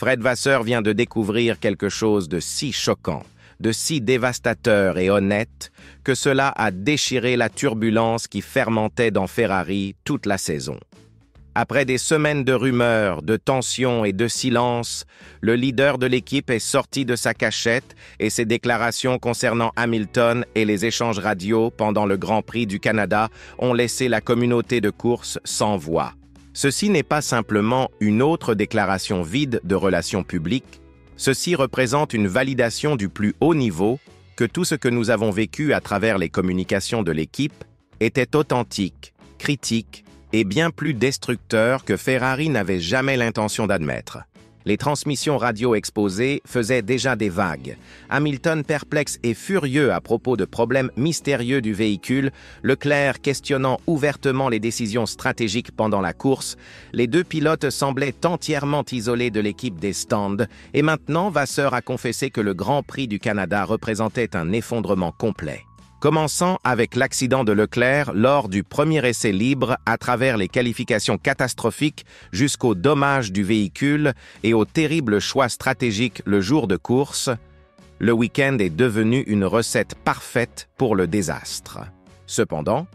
Fred Vasseur vient de découvrir quelque chose de si choquant, de si dévastateur et honnête, que cela a déchiré la turbulence qui fermentait dans Ferrari toute la saison. Après des semaines de rumeurs, de tensions et de silence, le leader de l'équipe est sorti de sa cachette et ses déclarations concernant Hamilton et les échanges radio pendant le Grand Prix du Canada ont laissé la communauté de course sans voix. Ceci n'est pas simplement une autre déclaration vide de relations publiques, ceci représente une validation du plus haut niveau que tout ce que nous avons vécu à travers les communications de l'équipe était authentique, critique et bien plus destructeur que Ferrari n'avait jamais l'intention d'admettre. Les transmissions radio exposées faisaient déjà des vagues. Hamilton perplexe et furieux à propos de problèmes mystérieux du véhicule, Leclerc questionnant ouvertement les décisions stratégiques pendant la course, les deux pilotes semblaient entièrement isolés de l'équipe des stands, et maintenant Vasseur a confessé que le Grand Prix du Canada représentait un effondrement complet. Commençant avec l'accident de Leclerc lors du premier essai libre à travers les qualifications catastrophiques jusqu'au dommage du véhicule et au terrible choix stratégique le jour de course, le week-end est devenu une recette parfaite pour le désastre. Cependant,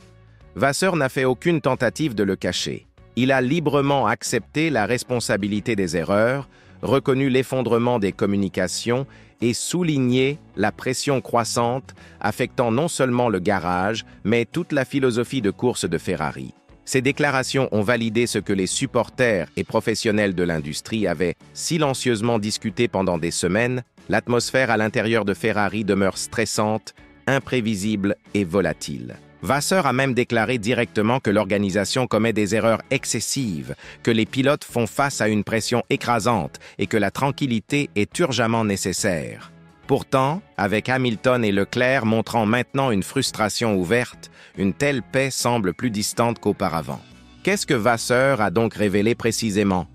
Vasseur n'a fait aucune tentative de le cacher. Il a librement accepté la responsabilité des erreurs, reconnu l'effondrement des communications et souligné la pression croissante affectant non seulement le garage, mais toute la philosophie de course de Ferrari. Ces déclarations ont validé ce que les supporters et professionnels de l'industrie avaient silencieusement discuté pendant des semaines. L'atmosphère à l'intérieur de Ferrari demeure stressante, imprévisible et volatile. Vasseur a même déclaré directement que l'organisation commet des erreurs excessives, que les pilotes font face à une pression écrasante et que la tranquillité est urgemment nécessaire. Pourtant, avec Hamilton et Leclerc montrant maintenant une frustration ouverte, une telle paix semble plus distante qu'auparavant. Qu'est-ce que Vasseur a donc révélé précisément?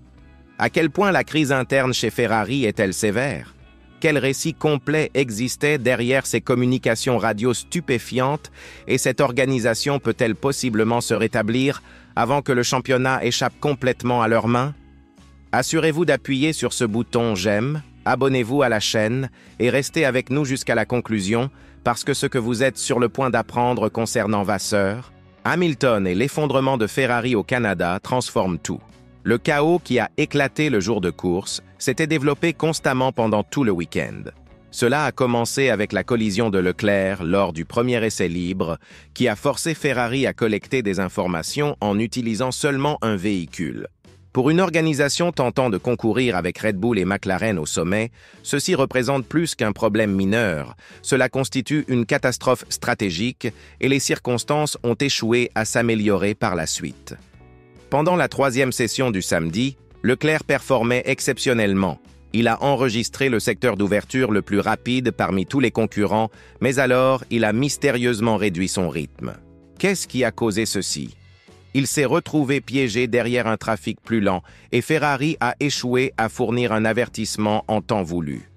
À quel point la crise interne chez Ferrari est-elle sévère? Quel récit complet existait derrière ces communications radio stupéfiantes et cette organisation peut-elle possiblement se rétablir avant que le championnat échappe complètement à leurs mains? Assurez-vous d'appuyer sur ce bouton « J'aime », abonnez-vous à la chaîne et restez avec nous jusqu'à la conclusion parce que ce que vous êtes sur le point d'apprendre concernant Vasseur, Hamilton et l'effondrement de Ferrari au Canada transforment tout. Le chaos qui a éclaté le jour de course s'était développé constamment pendant tout le week-end. Cela a commencé avec la collision de Leclerc lors du premier essai libre, qui a forcé Ferrari à collecter des informations en utilisant seulement un véhicule. Pour une organisation tentant de concourir avec Red Bull et McLaren au sommet, ceci représente plus qu'un problème mineur. Cela constitue une catastrophe stratégique et les circonstances ont échoué à s'améliorer par la suite. Pendant la troisième session du samedi, Leclerc performait exceptionnellement. Il a enregistré le secteur d'ouverture le plus rapide parmi tous les concurrents, mais alors il a mystérieusement réduit son rythme. Qu'est-ce qui a causé ceci? Il s'est retrouvé piégé derrière un trafic plus lent et Ferrari a échoué à fournir un avertissement en temps voulu.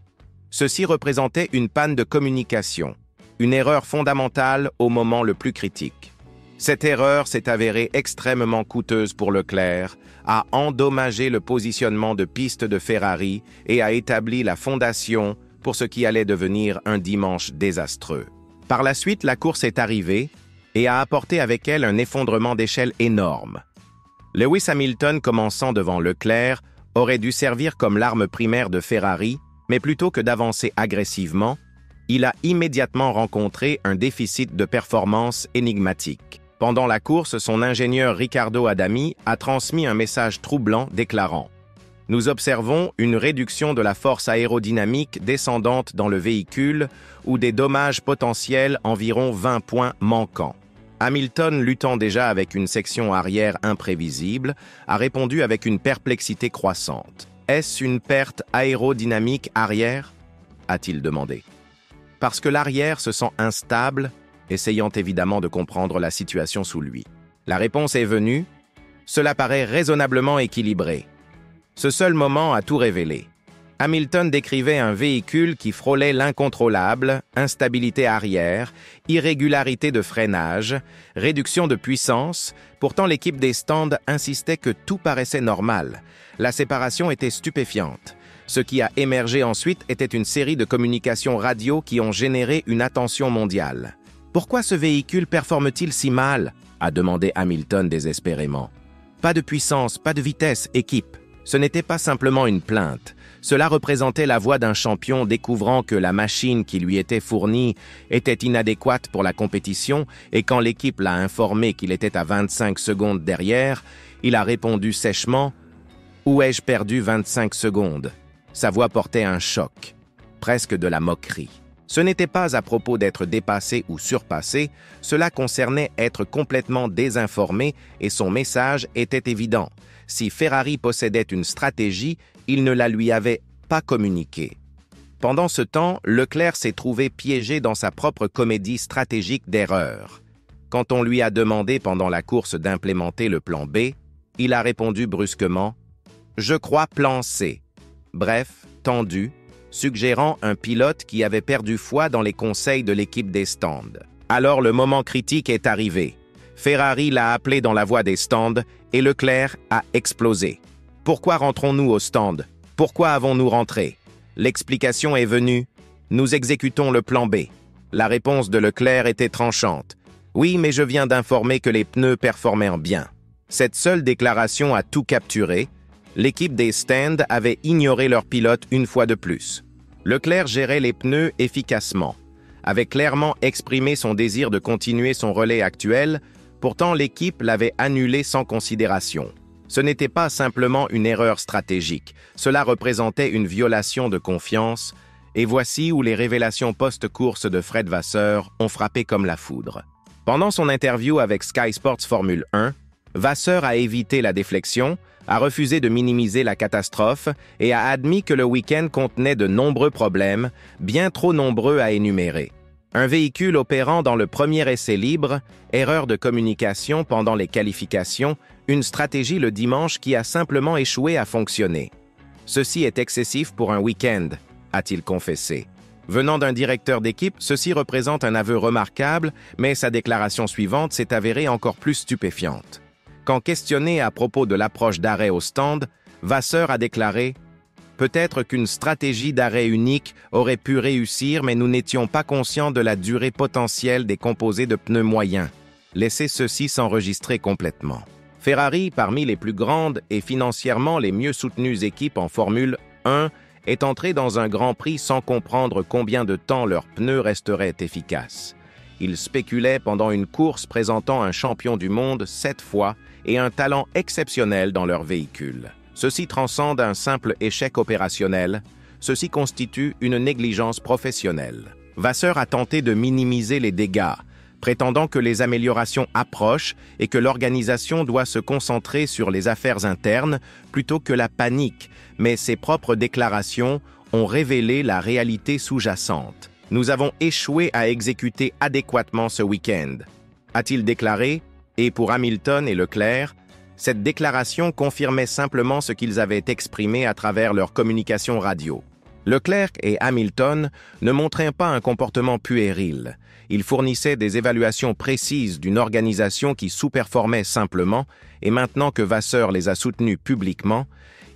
Ceci représentait une panne de communication, une erreur fondamentale au moment le plus critique. Cette erreur s'est avérée extrêmement coûteuse pour Leclerc, a endommagé le positionnement de piste de Ferrari et a établi la fondation pour ce qui allait devenir un dimanche désastreux. Par la suite, la course est arrivée et a apporté avec elle un effondrement d'échelle énorme. Lewis Hamilton, commençant devant Leclerc, aurait dû servir comme l'arme primaire de Ferrari, mais plutôt que d'avancer agressivement, il a immédiatement rencontré un déficit de performance énigmatique. Pendant la course, son ingénieur Riccardo Adami a transmis un message troublant déclarant « Nous observons une réduction de la force aérodynamique descendante dans le véhicule ou des dommages potentiels environ 20 points manquants. » Hamilton, luttant déjà avec une section arrière imprévisible, a répondu avec une perplexité croissante. « Est-ce une perte aérodynamique arrière ?» a-t-il demandé. Parce que l'arrière se sent instable, essayant évidemment de comprendre la situation sous lui. La réponse est venue. Cela paraît raisonnablement équilibré. Ce seul moment a tout révélé. Hamilton décrivait un véhicule qui frôlait l'incontrôlable, instabilité arrière, irrégularité de freinage, réduction de puissance. Pourtant, l'équipe des stands insistait que tout paraissait normal. La séparation était stupéfiante. Ce qui a émergé ensuite était une série de communications radio qui ont généré une attention mondiale. « Pourquoi ce véhicule performe-t-il si mal ?» a demandé Hamilton désespérément. « Pas de puissance, pas de vitesse, équipe. » Ce n'était pas simplement une plainte. Cela représentait la voix d'un champion découvrant que la machine qui lui était fournie était inadéquate pour la compétition et quand l'équipe l'a informé qu'il était à 25 secondes derrière, il a répondu sèchement « Où ai-je perdu 25 secondes ?» Sa voix portait un choc, presque de la moquerie. Ce n'était pas à propos d'être dépassé ou surpassé, cela concernait être complètement désinformé et son message était évident. Si Ferrari possédait une stratégie, il ne la lui avait pas communiquée. Pendant ce temps, Leclerc s'est trouvé piégé dans sa propre comédie stratégique d'erreur. Quand on lui a demandé pendant la course d'implémenter le plan B, il a répondu brusquement « Je crois plan C ». Bref, tendu, suggérant un pilote qui avait perdu foi dans les conseils de l'équipe des stands. Alors le moment critique est arrivé. Ferrari l'a appelé dans la voie des stands et Leclerc a explosé. Pourquoi rentrons-nous au stand? Pourquoi avons-nous rentré? L'explication est venue. Nous exécutons le plan B. La réponse de Leclerc était tranchante. Oui, mais je viens d'informer que les pneus performaient bien. Cette seule déclaration a tout capturé. L'équipe des stands avait ignoré leur pilote une fois de plus. Leclerc gérait les pneus efficacement, avait clairement exprimé son désir de continuer son relais actuel, pourtant l'équipe l'avait annulé sans considération. Ce n'était pas simplement une erreur stratégique, cela représentait une violation de confiance, et voici où les révélations post-course de Fred Vasseur ont frappé comme la foudre. Pendant son interview avec Sky Sports Formule 1, Vasseur a évité la déflexion, a refusé de minimiser la catastrophe et a admis que le week-end contenait de nombreux problèmes, bien trop nombreux à énumérer. Un véhicule opérant dans le premier essai libre, erreur de communication pendant les qualifications, une stratégie le dimanche qui a simplement échoué à fonctionner. Ceci est excessif pour un week-end, a-t-il confessé. Venant d'un directeur d'équipe, ceci représente un aveu remarquable, mais sa déclaration suivante s'est avérée encore plus stupéfiante. Quand questionné à propos de l'approche d'arrêt au stand, Vasseur a déclaré « Peut-être qu'une stratégie d'arrêt unique aurait pu réussir, mais nous n'étions pas conscients de la durée potentielle des composés de pneus moyens. Laissez ceci s'enregistrer complètement. » Ferrari, parmi les plus grandes et financièrement les mieux soutenues équipes en Formule 1, est entré dans un Grand Prix sans comprendre combien de temps leurs pneus resteraient efficaces. Ils spéculaient pendant une course présentant un champion du monde 7 fois et un talent exceptionnel dans leur véhicule. Ceci transcende un simple échec opérationnel, ceci constitue une négligence professionnelle. Vasseur a tenté de minimiser les dégâts, prétendant que les améliorations approchent et que l'organisation doit se concentrer sur les affaires internes plutôt que la panique, mais ses propres déclarations ont révélé la réalité sous-jacente. « Nous avons échoué à exécuter adéquatement ce week-end », a-t-il déclaré, et pour Hamilton et Leclerc, cette déclaration confirmait simplement ce qu'ils avaient exprimé à travers leur communication radio. Leclerc et Hamilton ne montraient pas un comportement puéril. Ils fournissaient des évaluations précises d'une organisation qui sous-performait simplement, et maintenant que Vasseur les a soutenus publiquement,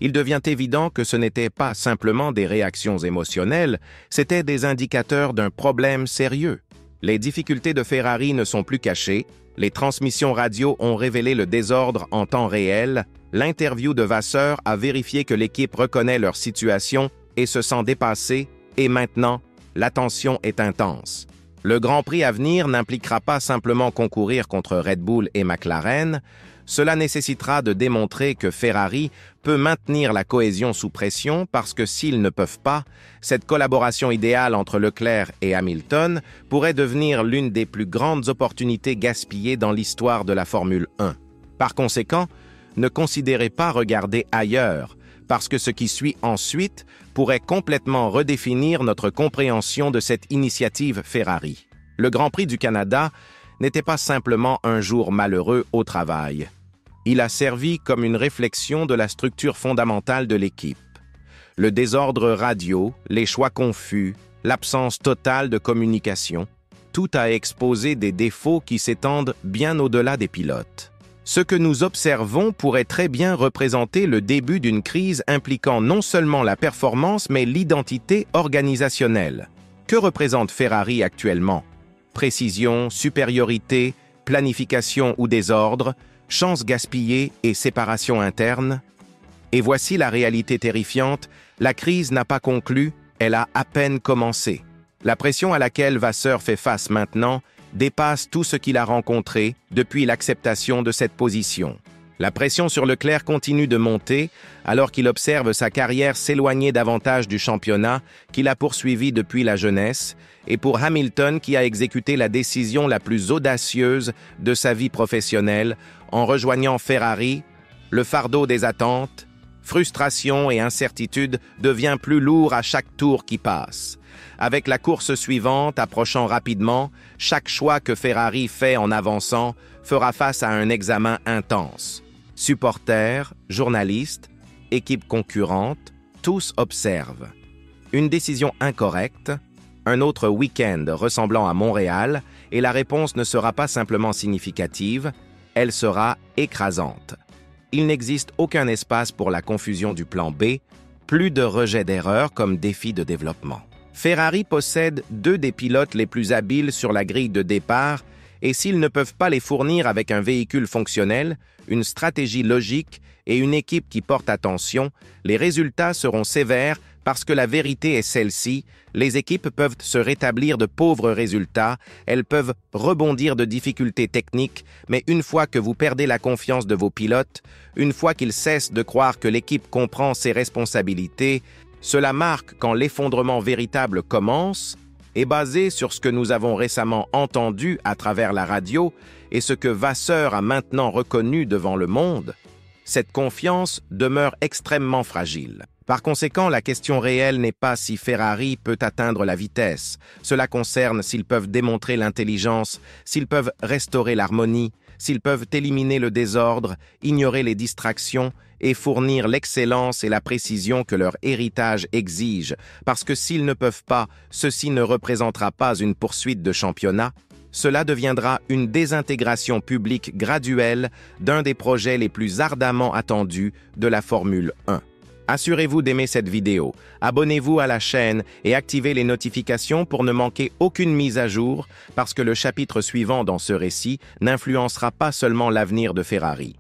il devient évident que ce n'était pas simplement des réactions émotionnelles, c'étaient des indicateurs d'un problème sérieux. Les difficultés de Ferrari ne sont plus cachées, les transmissions radio ont révélé le désordre en temps réel, l'interview de Vasseur a vérifié que l'équipe reconnaît leur situation et se sent dépassée, et maintenant, l'attention est intense. Le Grand Prix à venir n'impliquera pas simplement concourir contre Red Bull et McLaren, cela nécessitera de démontrer que Ferrari peut maintenir la cohésion sous pression parce que s'ils ne peuvent pas, cette collaboration idéale entre Leclerc et Hamilton pourrait devenir l'une des plus grandes opportunités gaspillées dans l'histoire de la Formule 1. Par conséquent, ne considérez pas regarder ailleurs, parce que ce qui suit ensuite pourrait complètement redéfinir notre compréhension de cette initiative Ferrari. Le Grand Prix du Canada n'était pas simplement un jour malheureux au travail. Il a servi comme une réflexion de la structure fondamentale de l'équipe. Le désordre radio, les choix confus, l'absence totale de communication, tout a exposé des défauts qui s'étendent bien au-delà des pilotes. Ce que nous observons pourrait très bien représenter le début d'une crise impliquant non seulement la performance mais l'identité organisationnelle. Que représente Ferrari actuellement? Précision, supériorité, planification ou désordre, chance gaspillée et séparation interne? Et voici la réalité terrifiante, la crise n'a pas conclu, elle a à peine commencé. La pression à laquelle Vasseur fait face maintenant dépasse tout ce qu'il a rencontré depuis l'acceptation de cette position. La pression sur Leclerc continue de monter alors qu'il observe sa carrière s'éloigner davantage du championnat qu'il a poursuivi depuis la jeunesse, et pour Hamilton qui a exécuté la décision la plus audacieuse de sa vie professionnelle en rejoignant Ferrari, le fardeau des attentes, frustration et incertitude devient plus lourd à chaque tour qui passe. Avec la course suivante approchant rapidement, chaque choix que Ferrari fait en avançant fera face à un examen intense. Supporters, journalistes, équipes concurrentes, tous observent. Une décision incorrecte, un autre week-end ressemblant à Montréal, et la réponse ne sera pas simplement significative, elle sera écrasante. Il n'existe aucun espace pour la confusion du plan B, plus de rejet d'erreurs comme défi de développement. Ferrari possède 2 des pilotes les plus habiles sur la grille de départ et s'ils ne peuvent pas les fournir avec un véhicule fonctionnel, une stratégie logique et une équipe qui porte attention, les résultats seront sévères parce que la vérité est celle-ci, les équipes peuvent se rétablir de pauvres résultats, elles peuvent rebondir de difficultés techniques, mais une fois que vous perdez la confiance de vos pilotes, une fois qu'ils cessent de croire que l'équipe comprend ses responsabilités, cela marque quand l'effondrement véritable commence, est basé sur ce que nous avons récemment entendu à travers la radio et ce que Vasseur a maintenant reconnu devant le monde. Cette confiance demeure extrêmement fragile. Par conséquent, la question réelle n'est pas si Ferrari peut atteindre la vitesse. Cela concerne s'ils peuvent démontrer l'intelligence, s'ils peuvent restaurer l'harmonie, s'ils peuvent éliminer le désordre, ignorer les distractions et fournir l'excellence et la précision que leur héritage exige, parce que s'ils ne peuvent pas, ceci ne représentera pas une poursuite de championnat, cela deviendra une désintégration publique graduelle d'un des projets les plus ardemment attendus de la Formule 1. Assurez-vous d'aimer cette vidéo, abonnez-vous à la chaîne et activez les notifications pour ne manquer aucune mise à jour, parce que le chapitre suivant dans ce récit n'influencera pas seulement l'avenir de Ferrari.